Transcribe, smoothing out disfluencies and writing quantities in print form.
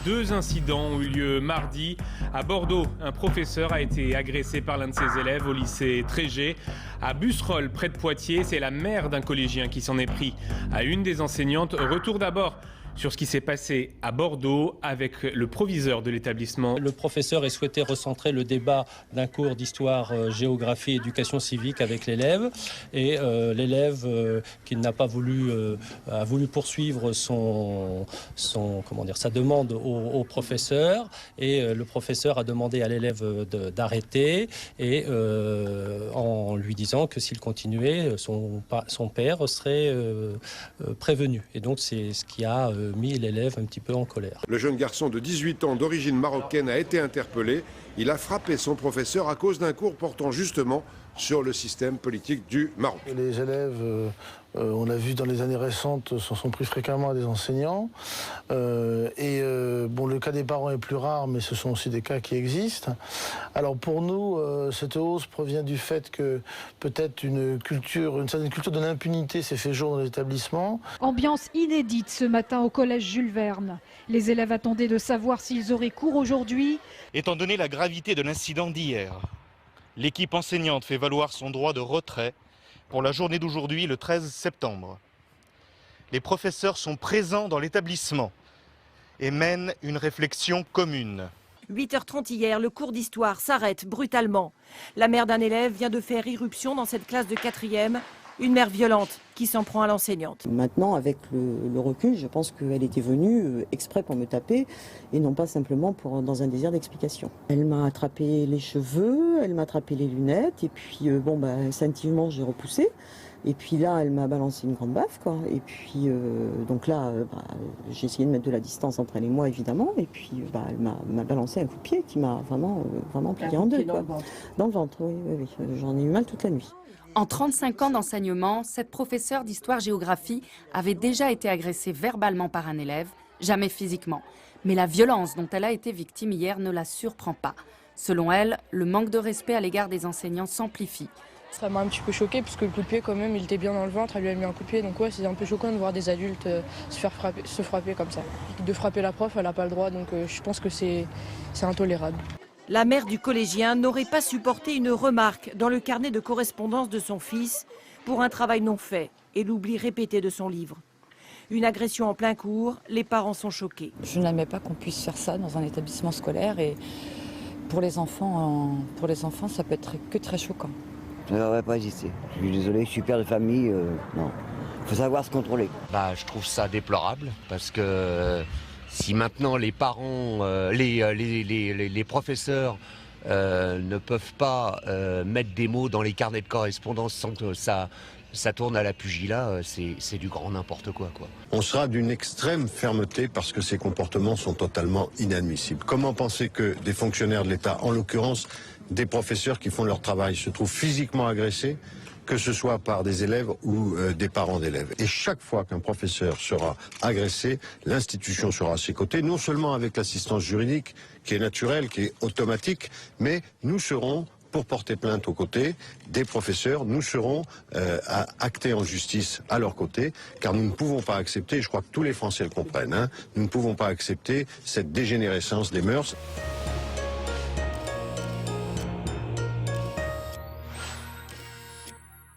Deux incidents ont eu lieu mardi. À Bordeaux, un professeur a été agressé par l'un de ses élèves au lycée Trégé. À Busserolles, près de Poitiers, c'est la mère d'un collégien qui s'en est pris à une des enseignantes. Retour d'abord sur ce qui s'est passé à Bordeaux avec le proviseur de l'établissement. Le professeur a souhaité recentrer le débat d'un cours d'histoire, géographie, éducation civique avec l'élève. Et l'élève qui n'a pas voulu, a voulu poursuivre sa demande au professeur. Et le professeur a demandé à l'élève d'arrêter et en lui disant que s'il continuait, son père serait prévenu. Et donc c'est ce qui a mis l'élève un petit peu en colère. Le jeune garçon de 18 ans d'origine marocaine a été interpellé. Il a frappé son professeur à cause d'un cours portant justement sur le système politique du Maroc. Les élèves, on l'a vu dans les années récentes, s'en sont pris fréquemment à des enseignants. Le cas des parents est plus rare, mais ce sont aussi des cas qui existent. Alors pour nous, cette hausse provient du fait que peut-être une certaine culture de l'impunité s'est fait jour dans l'établissement. Ambiance inédite ce matin au collège Jules Verne. Les élèves attendaient de savoir s'ils auraient cours aujourd'hui. Étant donné la gravité de l'incident d'hier, l'équipe enseignante fait valoir son droit de retrait pour la journée d'aujourd'hui, le 13 septembre. Les professeurs sont présents dans l'établissement et mènent une réflexion commune. 8h30 hier, le cours d'histoire s'arrête brutalement. La mère d'un élève vient de faire irruption dans cette classe de 4e. Une mère violente qui s'en prend à l'enseignante. Maintenant, avec le recul, je pense qu'elle était venue exprès pour me taper et non pas simplement dans un désir d'explication. Elle m'a attrapé les cheveux, elle m'a attrapé les lunettes et puis instinctivement j'ai repoussé. Et puis là, elle m'a balancé une grande baffe, quoi. Et puis j'ai essayé de mettre de la distance entre elle et moi, évidemment. Et puis elle m'a balancé un coup de pied qui m'a vraiment plié en deux, quoi. Dans le ventre, oui. J'en ai eu mal toute la nuit. En 35 ans d'enseignement, cette professeure d'histoire-géographie avait déjà été agressée verbalement par un élève, jamais physiquement. Mais la violence dont elle a été victime hier ne la surprend pas. Selon elle, le manque de respect à l'égard des enseignants s'amplifie. Ça m'a un petit peu choqué puisque le coup de pied quand même il était bien dans le ventre, elle lui a mis un coup de pied, donc ouais c'est un peu choquant de voir des adultes se frapper comme ça. De frapper la prof, elle n'a pas le droit, donc je pense que c'est intolérable. La mère du collégien n'aurait pas supporté une remarque dans le carnet de correspondance de son fils pour un travail non fait et l'oubli répété de son livre. Une agression en plein cours, les parents sont choqués. Je n'admets pas qu'on puisse faire ça dans un établissement scolaire et pour les enfants ça peut être que très choquant. Je n'aurais pas hésité. Je suis désolé, je suis père de famille, non. Il faut savoir se contrôler. Je trouve ça déplorable parce que si maintenant les parents, les professeurs ne peuvent pas mettre des mots dans les carnets de correspondance sans que ça tourne à la pugilat, c'est du grand n'importe quoi. On sera d'une extrême fermeté parce que ces comportements sont totalement inadmissibles. Comment penser que des fonctionnaires de l'État, en l'occurrence des professeurs qui font leur travail, se trouvent physiquement agressés, que ce soit par des élèves ou des parents d'élèves. Et chaque fois qu'un professeur sera agressé, l'institution sera à ses côtés, non seulement avec l'assistance juridique, qui est naturelle, qui est automatique, mais nous serons, pour porter plainte aux côtés des professeurs, nous serons actés en justice à leur côté, car nous ne pouvons pas accepter, et je crois que tous les Français le comprennent, nous ne pouvons pas accepter cette dégénérescence des mœurs.